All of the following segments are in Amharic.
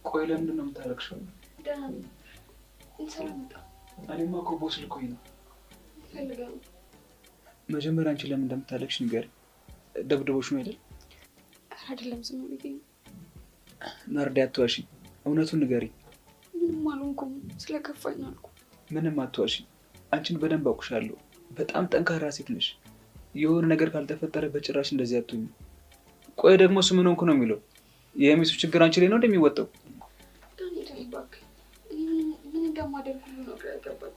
ቆይ ለምንድን ነው የምታለቅሽው? ደህና ነኝ። እንሰላም መጣ። እኔማ እኮ ቦስ ልኮኝ ነው። ፈልገው መጀመሪያ አንቺ ለምን እንደምታለቅሽ ንገሪኝ። ደብድቦሽ ነው አይደል? አይደለም ዝም ብዬ ነው። ናርዲ አትዋሺ፣ እውነቱን ንገሪኝ። ምንም አልሆንኩም፣ ስለከፋኝ አልኩ። ምንም አትዋሺ፣ አንቺን በደንብ አውቅሻለሁ። በጣም ጠንካራ ሴት ነሽ። የሆነ ነገር ካልተፈጠረ በጭራሽ እንደዚህ አትሁኝ። ቆይ ደግሞ እሱ ምን ሆንኩ ነው የሚለው? የሚስቱ ችግር አንቺ ላይ ነው እንደሚወጣው? ዳንኤል እባክህ፣ ምን እንደማደርግ ሁሉ ነው ግራ ያገባኝ።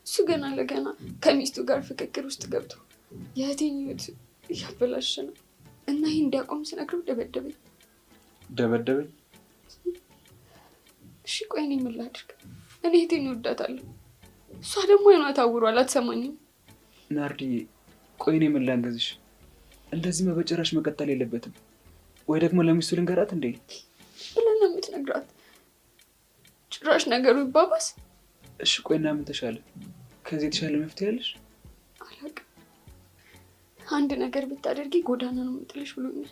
እሱ ገና ለገና ከሚስቱ ጋር ፍቅር ውስጥ ገብቶ የእህቴን ህይወት እያበላሸ ነው እና ይህ እንዲያቆም ስነግረው ደበደበኝ። ደበደበኝ? እሺ ቆይ እኔ ምን ላድርግ? እኔ እህቴን እወዳታለሁ፣ እሷ ደግሞ አይኗ ታውሯል፣ አትሰማኝም። ናርዲዬ ቆይ እኔ ምን ላንገዝሽ? እንደዚህ በጭራሽ መቀጠል የለበትም። ወይ ደግሞ ለሚስቱ ልንገራት እንዴ? ብለህ ነው የምትነግራት? ጭራሽ ነገሩ ይባባስ። እሺ ቆይና ምን ተሻለ? ከዚህ የተሻለ መፍትሄ ያለሽ? አላውቅም። አንድ ነገር ብታደርጊ ጎዳና ነው የምጥልሽ ብሎኛል።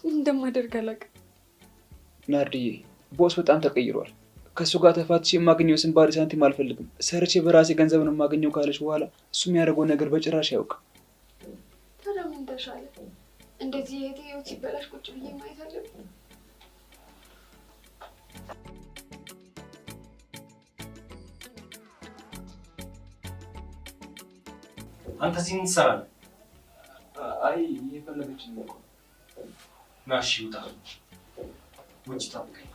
እንደማደርግ አላውቅም። ናርዲዬ ቦስ በጣም ተቀይሯል። ከእሱ ጋር ተፋትቼ የማገኘው ስንባሪ ሳንቲም አልፈልግም። ሰርቼ በራሴ ገንዘብ ነው የማገኘው ካለች በኋላ እሱ የሚያደርገው ነገር በጭራሽ አያውቅም። ታዲያ ምን ተሻለ? እንደዚህ የእህቴ ህይወት ሲበላሽ ቁጭ ብዬ ማየት አለብኝ? አንተ እዚህ ምን ትሰራለህ? አይ እየፈለገችኝ ነው። ና እሺ ውጣ፣ ውጭ ጠብቀኝ።